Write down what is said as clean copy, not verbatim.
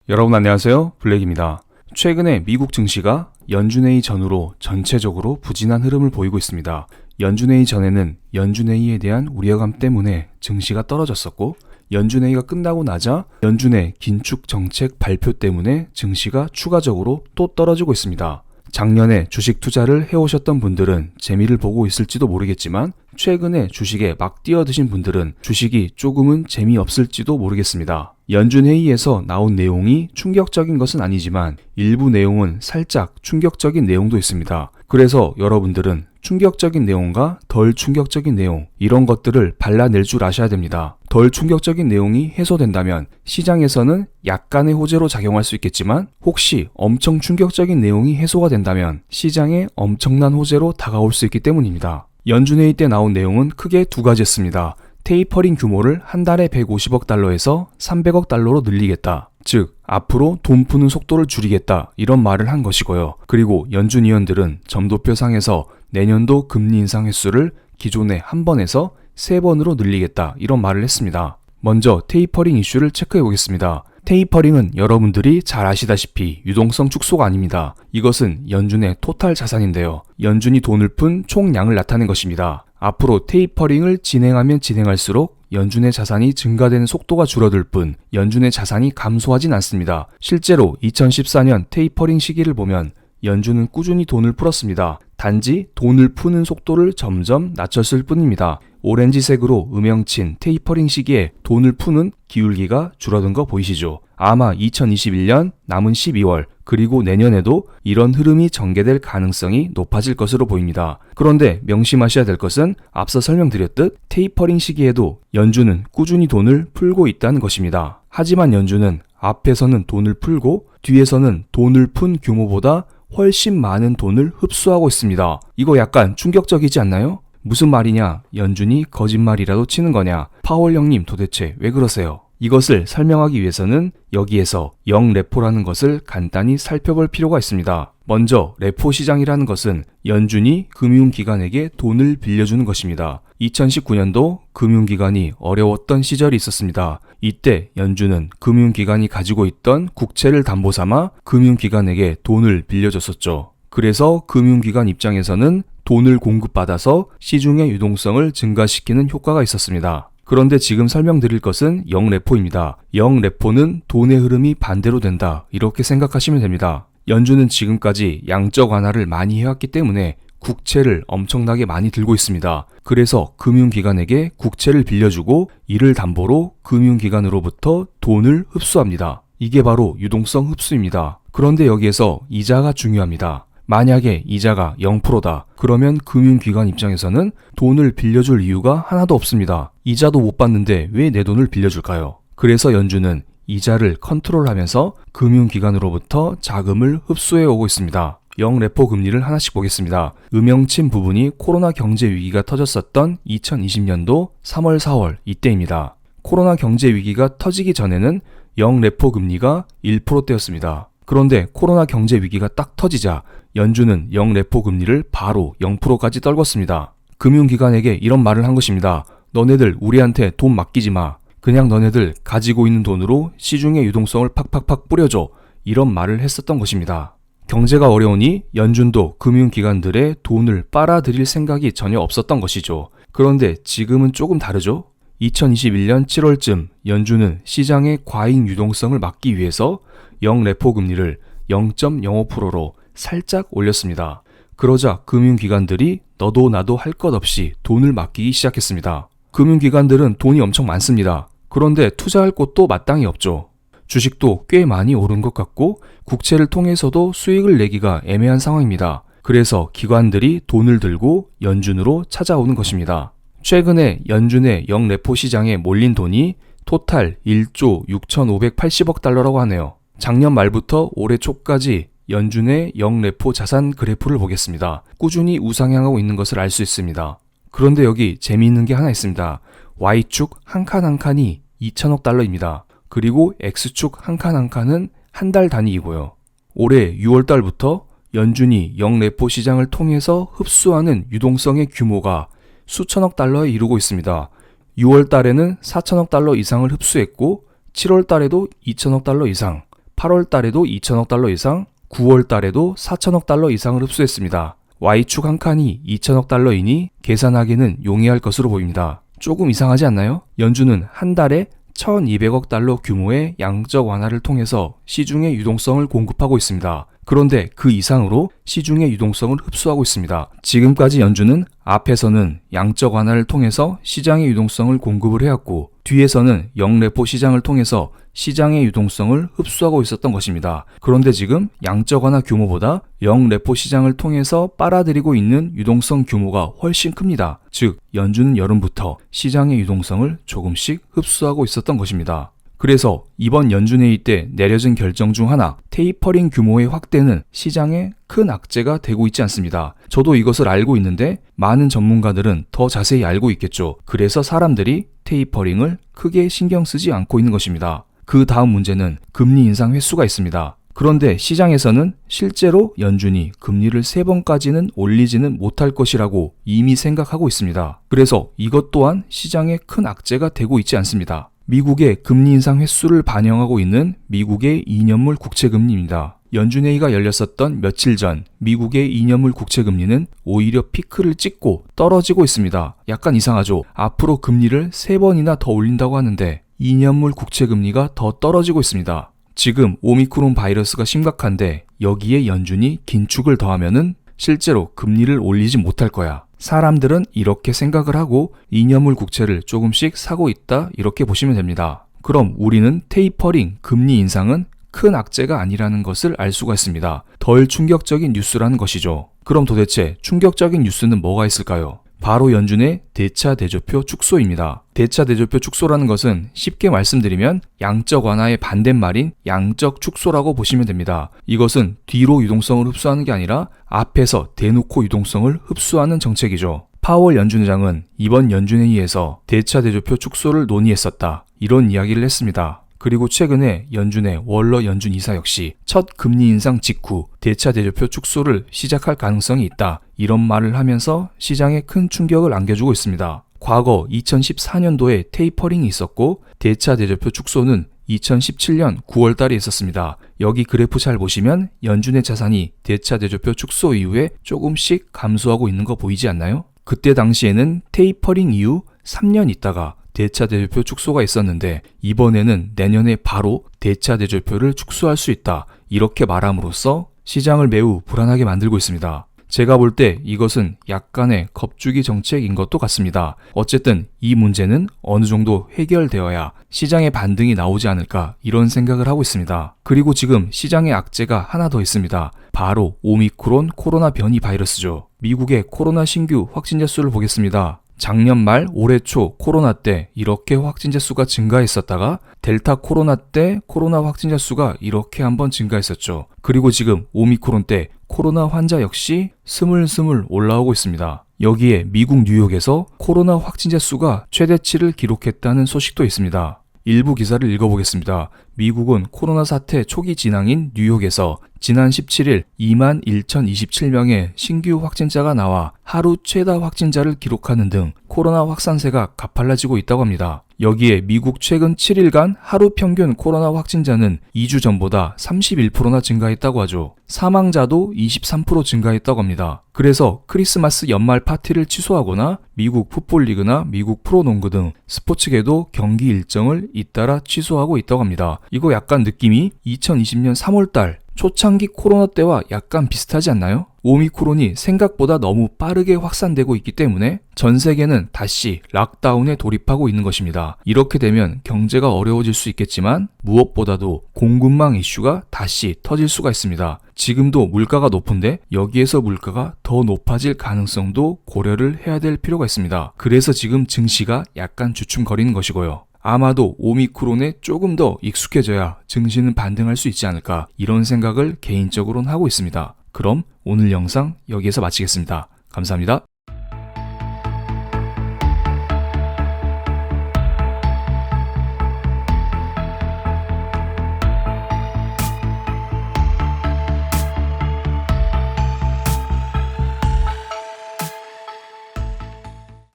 여러분 안녕하세요. 블랙입니다. 최근에 미국 증시가 연준회의 전후로 전체적으로 부진한 흐름을 보이고 있습니다. 연준회의 전에는 연준회의에 대한 우려감 때문에 증시가 떨어졌었고, 연준회의가 끝나고 나자 연준의 긴축 정책 발표 때문에 증시가 추가적으로 또 떨어지고 있습니다. 작년에 주식 투자를 해오셨던 분들은 재미를 보고 있을지도 모르겠지만, 최근에 주식에 막 뛰어드신 분들은 주식이 조금은 재미없을지도 모르겠습니다. 연준회의에서 나온 내용이 충격적인 것은 아니지만 일부 내용은 살짝 충격적인 내용도 있습니다. 그래서 여러분들은 충격적인 내용과 덜 충격적인 내용, 이런 것들을 발라낼 줄 아셔야 됩니다. 덜 충격적인 내용이 해소된다면 시장에서는 약간의 호재로 작용할 수 있겠지만, 혹시 엄청 충격적인 내용이 해소가 된다면 시장에 엄청난 호재로 다가올 수 있기 때문입니다. 연준회의 때 나온 내용은 크게 두 가지였습니다. 테이퍼링 규모를 한 달에 150억 달러에서 300억 달러로 늘리겠다. 즉, 앞으로 돈 푸는 속도를 줄이겠다, 이런 말을 한 것이고요. 그리고 연준 위원들은 점도표상에서 내년도 금리 인상 횟수를 기존의 한 번에서 3번으로 늘리겠다, 이런 말을 했습니다. 먼저 테이퍼링 이슈를 체크해 보겠습니다. 테이퍼링은 여러분들이 잘 아시다시피 유동성 축소가 아닙니다. 이것은 연준의 토탈 자산인데요. 연준이 돈을 푼 총량을 나타낸 것입니다. 앞으로 테이퍼링을 진행하면 진행할수록 연준의 자산이 증가되는 속도가 줄어들 뿐 연준의 자산이 감소하진 않습니다. 실제로 2014년 테이퍼링 시기를 보면 연준은 꾸준히 돈을 풀었습니다. 단지 돈을 푸는 속도를 점점 낮췄을 뿐입니다. 오렌지색으로 음영친 테이퍼링 시기에 돈을 푸는 기울기가 줄어든 거 보이시죠? 아마 2021년 남은 12월 그리고 내년에도 이런 흐름이 전개될 가능성이 높아질 것으로 보입니다. 그런데 명심하셔야 될 것은 앞서 설명드렸듯 테이퍼링 시기에도 연준은 꾸준히 돈을 풀고 있다는 것입니다. 하지만 연준은 앞에서는 돈을 풀고 뒤에서는 돈을 푼 규모보다 훨씬 많은 돈을 흡수하고 있습니다. 이거 약간 충격적이지 않나요? 무슨 말이냐? 연준이 거짓말이라도 치는 거냐? 파월 형님 도대체 왜 그러세요? 이것을 설명하기 위해서는 여기에서 영레포라는 것을 간단히 살펴볼 필요가 있습니다. 먼저 레포 시장이라는 것은 연준이 금융기관에게 돈을 빌려주는 것입니다. 2019년도 금융기관이 어려웠던 시절이 있었습니다. 이때 연준은 금융기관이 가지고 있던 국채를 담보 삼아 금융기관에게 돈을 빌려줬었죠. 그래서 금융기관 입장에서는 돈을 공급받아서 시중의 유동성을 증가시키는 효과가 있었습니다. 그런데 지금 설명드릴 것은 영레포입니다. 영레포는 돈의 흐름이 반대로 된다, 이렇게 생각하시면 됩니다. 연준은 지금까지 양적 완화를 많이 해왔기 때문에 국채를 엄청나게 많이 들고 있습니다. 그래서 금융기관에게 국채를 빌려주고 이를 담보로 금융기관으로부터 돈을 흡수합니다. 이게 바로 유동성 흡수입니다. 그런데 여기에서 이자가 중요합니다. 만약에 이자가 0%다. 그러면 금융기관 입장에서는 돈을 빌려줄 이유가 하나도 없습니다. 이자도 못 받는데 왜 내 돈을 빌려줄까요? 그래서 연준은 이자를 컨트롤하면서 금융기관으로부터 자금을 흡수해 오고 있습니다. 영레포 금리를 하나씩 보겠습니다. 음영친 부분이 코로나 경제 위기가 터졌었던 2020년도 3월, 4월 이때입니다. 코로나 경제 위기가 터지기 전에는 영레포 금리가 1%대였습니다. 그런데 코로나 경제 위기가 딱 터지자 연준은 영레포 금리를 바로 0%까지 떨궜습니다. 금융기관에게 이런 말을 한 것입니다. 너네들 우리한테 돈 맡기지 마. 그냥 너네들 가지고 있는 돈으로 시중의 유동성을 팍팍팍 뿌려줘. 이런 말을 했었던 것입니다. 경제가 어려우니 연준도 금융기관들의 돈을 빨아들일 생각이 전혀 없었던 것이죠. 그런데 지금은 조금 다르죠? 2021년 7월쯤 연준은 시장의 과잉 유동성을 막기 위해서 영레포 금리를 0.05%로 살짝 올렸습니다. 그러자 금융기관들이 너도 나도 할 것 없이 돈을 맡기기 시작했습니다. 금융기관들은 돈이 엄청 많습니다. 그런데 투자할 곳도 마땅히 없죠. 주식도 꽤 많이 오른 것 같고 국채를 통해서도 수익을 내기가 애매한 상황입니다. 그래서 기관들이 돈을 들고 연준으로 찾아오는 것입니다. 최근에 연준의 영레포 시장에 몰린 돈이 토탈 1조 6,580억 달러라고 하네요. 작년 말부터 올해 초까지 연준의 영레포 자산 그래프를 보겠습니다. 꾸준히 우상향하고 있는 것을 알 수 있습니다. 그런데 여기 재미있는 게 하나 있습니다. Y축 한 칸 한 칸이 2천억 달러입니다. 그리고 X축 한 칸 한 칸은 한 달 단위이고요. 올해 6월 달부터 연준이 영레포 시장을 통해서 흡수하는 유동성의 규모가 수천억 달러에 이르고 있습니다. 6월 달에는 4천억 달러 이상을 흡수했고 7월 달에도 2천억 달러 이상, 8월 달에도 2천억 달러 이상, 9월 달에도 4천억 달러 이상을 흡수했습니다. Y축 한 칸이 2천억 달러이니 계산하기는 용이할 것으로 보입니다. 조금 이상하지 않나요? 연준은 한 달에 1200억 달러 규모의 양적 완화를 통해서 시중의 유동성을 공급하고 있습니다. 그런데 그 이상으로 시중의 유동성을 흡수하고 있습니다. 지금까지 연준은 앞에서는 양적 완화를 통해서 시장의 유동성을 공급을 해왔고, 뒤에서는 영레포 시장을 통해서 시장의 유동성을 흡수하고 있었던 것입니다. 그런데 지금 양적 완화 규모보다 영레포 시장을 통해서 빨아들이고 있는 유동성 규모가 훨씬 큽니다. 즉, 연준은 여름부터 시장의 유동성을 조금씩 흡수하고 있었던 것입니다. 그래서 이번 연준회의 때 내려진 결정 중 하나, 테이퍼링 규모의 확대는 시장에 큰 악재가 되고 있지 않습니다. 저도 이것을 알고 있는데 많은 전문가들은 더 자세히 알고 있겠죠. 그래서 사람들이 테이퍼링을 크게 신경 쓰지 않고 있는 것입니다. 그 다음 문제는 금리 인상 횟수가 있습니다. 그런데 시장에서는 실제로 연준이 금리를 3번까지는 올리지는 못할 것이라고 이미 생각하고 있습니다. 그래서 이것 또한 시장에 큰 악재가 되고 있지 않습니다. 미국의 금리 인상 횟수를 반영하고 있는 미국의 2년물 국채금리입니다. 연준회의가 열렸었던 며칠 전 미국의 2년물 국채금리는 오히려 피크를 찍고 떨어지고 있습니다. 약간 이상하죠? 앞으로 금리를 3번이나 더 올린다고 하는데 2년물 국채금리가 더 떨어지고 있습니다. 지금 오미크론 바이러스가 심각한데 여기에 연준이 긴축을 더하면은 실제로 금리를 올리지 못할 거야. 사람들은 이렇게 생각을 하고 2년물 국채를 조금씩 사고 있다, 이렇게 보시면 됩니다. 그럼 우리는 테이퍼링, 금리 인상은 큰 악재가 아니라는 것을 알 수가 있습니다. 덜 충격적인 뉴스라는 것이죠. 그럼 도대체 충격적인 뉴스는 뭐가 있을까요? 바로 연준의 대차 대조표 축소입니다. 대차 대조표 축소라는 것은 쉽게 말씀드리면 양적 완화의 반대말인 양적 축소라고 보시면 됩니다. 이것은 뒤로 유동성을 흡수하는 게 아니라 앞에서 대놓고 유동성을 흡수하는 정책이죠. 파월 연준의장은 이번 연준회의에서 대차 대조표 축소를 논의했었다, 이런 이야기를 했습니다. 그리고 최근에 연준의 월러 연준 이사 역시 첫 금리 인상 직후 대차 대조표 축소를 시작할 가능성이 있다, 이런 말을 하면서 시장에 큰 충격을 안겨주고 있습니다. 과거 2014년도에 테이퍼링이 있었고 대차 대조표 축소는 2017년 9월 달에 있었습니다. 여기 그래프 잘 보시면 연준의 자산이 대차 대조표 축소 이후에 조금씩 감소하고 있는 거 보이지 않나요? 그때 당시에는 테이퍼링 이후 3년 있다가 대차 대조표 축소가 있었는데 이번에는 내년에 바로 대차 대조표를 축소할 수 있다, 이렇게 말함으로써 시장을 매우 불안하게 만들고 있습니다. 제가 볼 때 이것은 약간의 겁주기 정책인 것도 같습니다. 어쨌든 이 문제는 어느 정도 해결되어야 시장의 반등이 나오지 않을까, 이런 생각을 하고 있습니다. 그리고 지금 시장의 악재가 하나 더 있습니다. 바로 오미크론 코로나 변이 바이러스죠. 미국의 코로나 신규 확진자 수를 보겠습니다. 작년 말 올해 초 코로나 때 이렇게 확진자 수가 증가했었다가 델타 코로나 때 코로나 확진자 수가 이렇게 한번 증가했었죠. 그리고 지금 오미크론 때 코로나 환자 역시 스물스물 올라오고 있습니다. 여기에 미국 뉴욕에서 코로나 확진자 수가 최대치를 기록했다는 소식도 있습니다. 일부 기사를 읽어보겠습니다. 미국은 코로나 사태 초기 진앙인 뉴욕에서 지난 17일 21,027명의 신규 확진자가 나와 하루 최다 확진자를 기록하는 등 코로나 확산세가 가팔라지고 있다고 합니다. 여기에 미국 최근 7일간 하루 평균 코로나 확진자는 2주 전보다 31%나 증가했다고 하죠. 사망자도 23% 증가했다고 합니다. 그래서 크리스마스 연말 파티를 취소하거나 미국 풋볼리그나 미국 프로농구 등 스포츠계도 경기 일정을 잇따라 취소하고 있다고 합니다. 이거 약간 느낌이 2020년 3월달 초창기 코로나 때와 약간 비슷하지 않나요? 오미크론이 생각보다 너무 빠르게 확산되고 있기 때문에 전 세계는 다시 락다운에 돌입하고 있는 것입니다. 이렇게 되면 경제가 어려워질 수 있겠지만 무엇보다도 공급망 이슈가 다시 터질 수가 있습니다. 지금도 물가가 높은데 여기에서 물가가 더 높아질 가능성도 고려를 해야 될 필요가 있습니다. 그래서 지금 증시가 약간 주춤거리는 것이고요. 아마도 오미크론에 조금 더 익숙해져야 증시는 반등할 수 있지 않을까, 이런 생각을 개인적으로는 하고 있습니다. 그럼 오늘 영상 여기에서 마치겠습니다. 감사합니다.